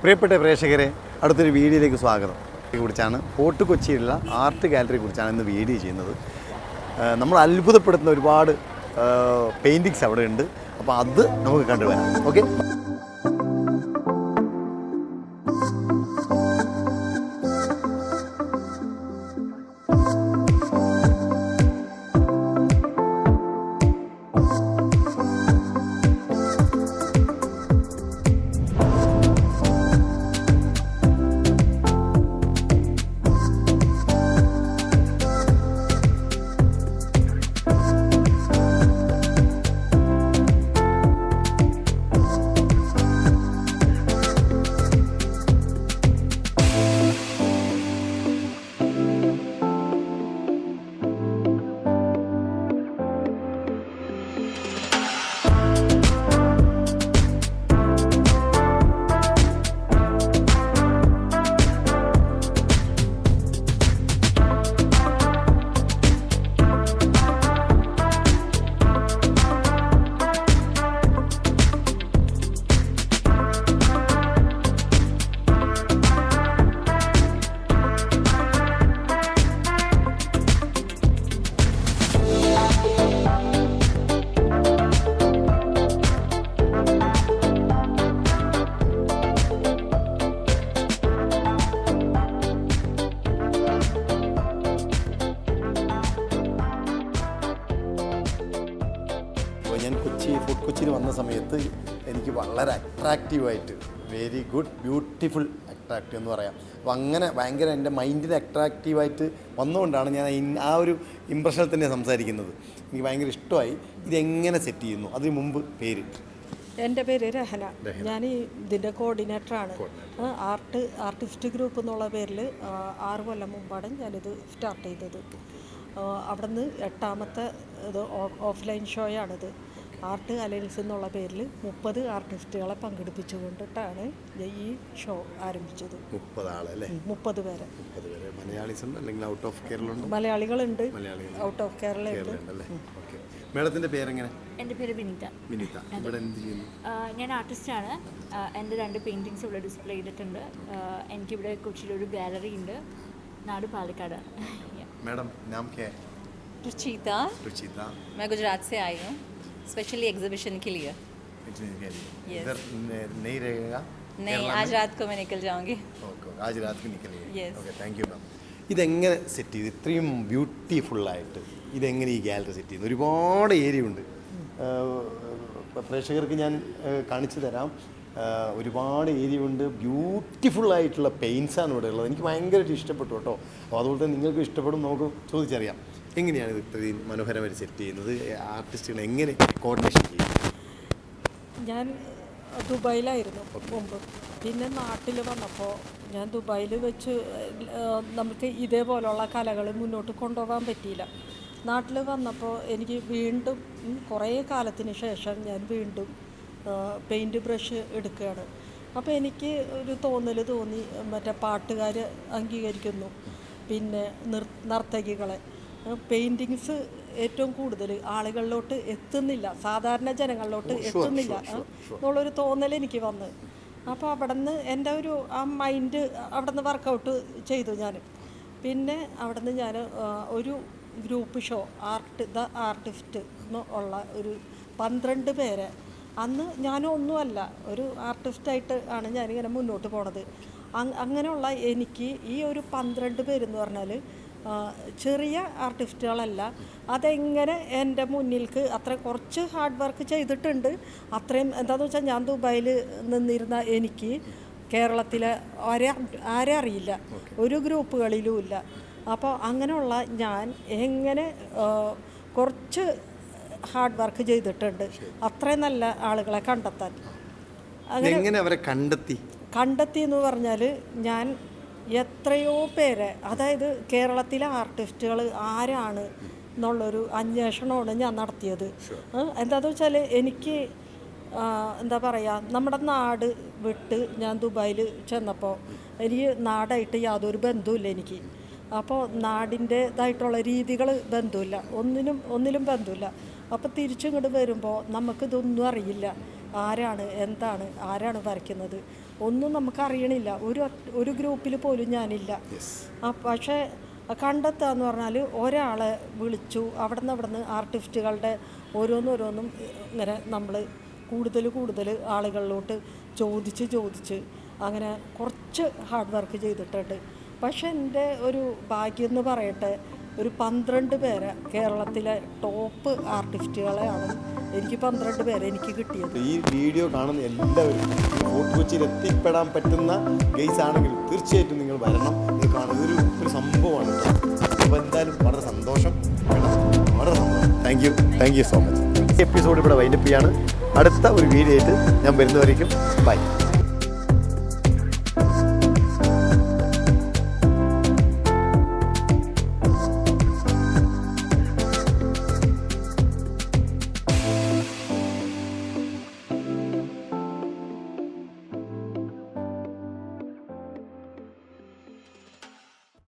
പ്രിയപ്പെട്ട പ്രേക്ഷകരെ, അടുത്തൊരു വീഡിയോയിലേക്ക് സ്വാഗതം. കുറിച്ചാണ് ഫോർട്ട് കൊച്ചിയിലുള്ള ആർട്ട് ഗാലറിയെ കുറിച്ചാണ് ഇന്ന് വീഡിയോ ചെയ്യുന്നത്. നമ്മൾ അത്ഭുതപ്പെടുത്തുന്ന ഒരുപാട് പെയിൻറ്റിങ്സ് അവിടെ ഉണ്ട്. അപ്പോൾ അത് നമുക്ക് കണ്ടുവരാം. ഓക്കെ. ഞാൻ ഫോർട്ട് കൊച്ചിയിൽ വന്ന സമയത്ത് എനിക്ക് വളരെ അട്രാക്റ്റീവായിട്ട്, വെരി ഗുഡ്, ബ്യൂട്ടിഫുൾ അട്രാക്റ്റീവ് എന്ന് പറയാം. അപ്പോൾ അങ്ങനെ ഭയങ്കര എൻ്റെ മൈൻഡിന് അട്രാക്റ്റീവായിട്ട് വന്നുകൊണ്ടാണ് ഞാൻ ആ ഒരു ഇമ്പ്രഷനിൽ തന്നെ സംസാരിക്കുന്നത്. എനിക്ക് ഭയങ്കര ഇഷ്ടമായി. ഇതെങ്ങനെ സെറ്റ് ചെയ്യുന്നു? അതിന് മുമ്പ് പേര്? എൻ്റെ പേര് രഹന. ഞാൻ ഇതിൻ്റെ കോർഡിനേറ്ററാണ്. ആർട്ടിസ്റ്റ് ഗ്രൂപ്പ് എന്നുള്ള പേരിൽ 6 കൊല്ലം മുമ്പാണ് ഞാനിത് സ്റ്റാർട്ട് ചെയ്തത്. അവിടെ നിന്ന് 8ാമത്തെ ഇത് ഓഫ്ലൈൻ ഷോയാണിത്. ആർട്ട് അലയൻസ് എന്നുള്ള പേരിൽ 30 ആർട്ടിസ്റ്റുകളെ പങ്കെടുപ്പിച്ചുകൊണ്ടിട്ടാണ് ഈ ഷോ ആരംഭിച്ചത്. 30 ആളല്ലേ? 30 പേരെ. മലയാളികളുണ്ട്, ഔട്ട് ഓഫ് കേരള ഉണ്ട്. മേഡത്തിൻ്റെ പേരെങ്ങനെ? എൻ്റെ പേര് വിനിത. ഇവിടെ എന്ത് ചെയ്യുന്നു? ഞാൻ ആർട്ടിസ്റ്റാണ്. എൻ്റെ 2 പെയിൻറ്റിങ്സ് ഇവിടെ ഡിസ്പ്ലേ ചെയ്തിട്ടുണ്ട്. എനിക്കിവിടെ കൊച്ചിയിലൊരു ഗാലറി ഉണ്ട്. നാട് പാലക്കാടാണ്. मैडम नाम क्या है? रुचिता। मैं गुजरात से आई हूँ स्पेशली एग्जीबिशन के लिए। इधर नहीं रहेगा? नहीं, आज रात को मैं निकल जाऊँगी। ओके, आज रात को निकलिए. Yes. Okay, thank you ma'am. ഇതെങ്ങനെ സെറ്റ് ചെയ്ത് ഇത്രയും ബ്യൂട്ടിഫുള്ളായിട്ട് ഇതെങ്ങനെ ഈ ഗാലറി സെറ്റ് ചെയ്യുന്നു? ഒരുപാട് ഏരിയ ഉണ്ട്. പ്രേക്ഷകർക്ക് ഞാൻ കാണിച്ചു തരാം. ഒരുപാട് ഏരിയ ഉണ്ട്. ബ്യൂട്ടിഫുള്ളായിട്ടുള്ള പെയിൻസാണ് ഇവിടെ ഉള്ളത്. എനിക്ക് ഭയങ്കരമായിട്ട് ഇഷ്ടപ്പെട്ടു കേട്ടോ. അപ്പോൾ അതുപോലെ തന്നെ നിങ്ങൾക്ക് ഇഷ്ടപ്പെടും. നമുക്ക് ചോദിച്ചറിയാം എങ്ങനെയാണ് ഇത് ഇത്രയും മനോഹരമായി സെറ്റ് ചെയ്യുന്നത്? ആർട്ടിസ്റ്റുകൾ എങ്ങനെ കോർഡിനേഷൻ ചെയ്യും? ഞാൻ ദുബായിലായിരുന്നു മുമ്പ്. പിന്നെ നാട്ടിൽ വന്നപ്പോൾ ഞാൻ ദുബായിൽ വെച്ച് നമുക്ക് ഇതേപോലുള്ള കലകൾ മുന്നോട്ട് കൊണ്ടുപോകാൻ പറ്റിയില്ല. നാട്ടിൽ വന്നപ്പോൾ എനിക്ക് വീണ്ടും കുറേ കാലത്തിന് ശേഷം ഞാൻ വീണ്ടും പെയിൻറ്റ് ബ്രഷ് എടുക്കുകയാണ്. അപ്പോൾ എനിക്ക് ഒരു തോന്നി, മറ്റേ പാട്ടുകാർ അംഗീകരിക്കുന്നു, പിന്നെ നർത്തകികളെ. പെയിൻറ്റിങ്സ് ഏറ്റവും കൂടുതൽ ആളുകളിലോട്ട് എത്തുന്നില്ല, സാധാരണ ജനങ്ങളിലോട്ട് എത്തുന്നില്ല എന്നുള്ളൊരു തോന്നൽ എനിക്ക് വന്ന്. അപ്പോൾ അവിടെ നിന്ന് എൻ്റെ ആ മൈൻഡ് അവിടെ നിന്ന് വർക്കൗട്ട് ചെയ്തു ഞാൻ. പിന്നെ അവിടെ നിന്ന് ഞാൻ ഒരു ഗ്രൂപ്പ് ഷോ ദ ആർട്ടിസ്റ്റ് ഉള്ള ഒരു 12 പേരെ, അന്ന് ഞാനൊന്നുമല്ല, ഒരു ആർട്ടിസ്റ്റായിട്ട് ആണ് ഞാനിങ്ങനെ മുന്നോട്ട് പോണത്. അങ്ങനെയുള്ള എനിക്ക് ഈ ഒരു 12 പേരെന്ന് പറഞ്ഞാൽ ചെറിയ ആർട്ടിസ്റ്റുകളല്ല. അതെങ്ങനെ എൻ്റെ മുന്നിലേക്ക് അത്ര കുറച്ച് ഹാർഡ് വർക്ക് ചെയ്തിട്ടുണ്ട്. അത്രയും എന്താണെന്ന് വെച്ചാൽ ഞാൻ ദുബായിൽ നിന്നിരുന്ന എനിക്ക് കേരളത്തിലെ ആരെ അറിയില്ല, ഒരു ഗ്രൂപ്പുകളിലും ഇല്ല. അപ്പോൾ അങ്ങനെയുള്ള ഞാൻ എങ്ങനെ കുറച്ച് ഹാർഡ് വർക്ക് ചെയ്തിട്ടുണ്ട് അത്രയും നല്ല ആളുകളെ കണ്ടെത്താൻ. അങ്ങനെ അവരെ കണ്ടെത്തി എന്ന് പറഞ്ഞാൽ ഞാൻ എത്രയോ പേരെ, അതായത് കേരളത്തിലെ ആർട്ടിസ്റ്റുകൾ ആരാണ് എന്നുള്ളൊരു അന്വേഷണമാണ് ഞാൻ നടത്തിയത്. എന്താണെന്ന് വെച്ചാൽ എനിക്ക് എന്താ പറയുക, നമ്മുടെ നാട് വിട്ട് ഞാൻ ദുബായിൽ ചെന്നപ്പോൾ എനിക്ക് നാടായിട്ട് യാതൊരു ബന്ധവുമില്ല എനിക്ക്. അപ്പോൾ നാടിൻ്റേതായിട്ടുള്ള രീതികൾ ബന്ധമില്ല, ഒന്നിലും ബന്ധമില്ല. അപ്പോൾ തിരിച്ചിങ്ങോട്ട് വരുമ്പോൾ നമുക്കിതൊന്നും അറിയില്ല, ആരാണ് എന്താണ് ആരാണ് വരയ്ക്കുന്നത് ഒന്നും നമുക്കറിയണില്ല. ഒരു ഗ്രൂപ്പിൽ പോലും ഞാനില്ല. പക്ഷേ കണ്ടെത്തുകയെന്ന് പറഞ്ഞാൽ ഒരാളെ വിളിച്ചു, അവിടെ നിന്ന് ആർട്ടിസ്റ്റുകളുടെ ഓരോന്നും ഇങ്ങനെ നമ്മൾ കൂടുതൽ ആളുകളിലോട്ട് ചോദിച്ച് അങ്ങനെ കുറച്ച് ഹാർഡ് വർക്ക് ചെയ്തിട്ടുണ്ട്. പക്ഷെ എൻ്റെ ഒരു ഭാഗ്യം എന്ന് പറയട്ടെ, ഒരു 12 പേരെ കേരളത്തിലെ ടോപ്പ് ആർട്ടിസ്റ്റുകളെയാണ് എനിക്ക് 12 പേരെ എനിക്ക് കിട്ടിയത്. ഈ വീഡിയോ കാണുന്ന എല്ലാവരും ഫോർട്ട് കൊച്ചിയിൽ എത്തിപ്പെടാൻ പറ്റുന്ന ഗെയ്സ് ആണെങ്കിൽ തീർച്ചയായിട്ടും നിങ്ങൾ വരണം. ഇത് കാണുന്ന ഒരു സംഭവമാണ്. അപ്പോൾ എന്തായാലും വളരെ സന്തോഷം. Thank you so much. ഈ എപ്പിസോഡ് ഇവിടെ വൈൻഡപ്പ് ചെയ്യാണ്. അടുത്ത ഒരു വീഡിയോ ആയിട്ട് ഞാൻ വരുന്നവരേക്കും ബൈ.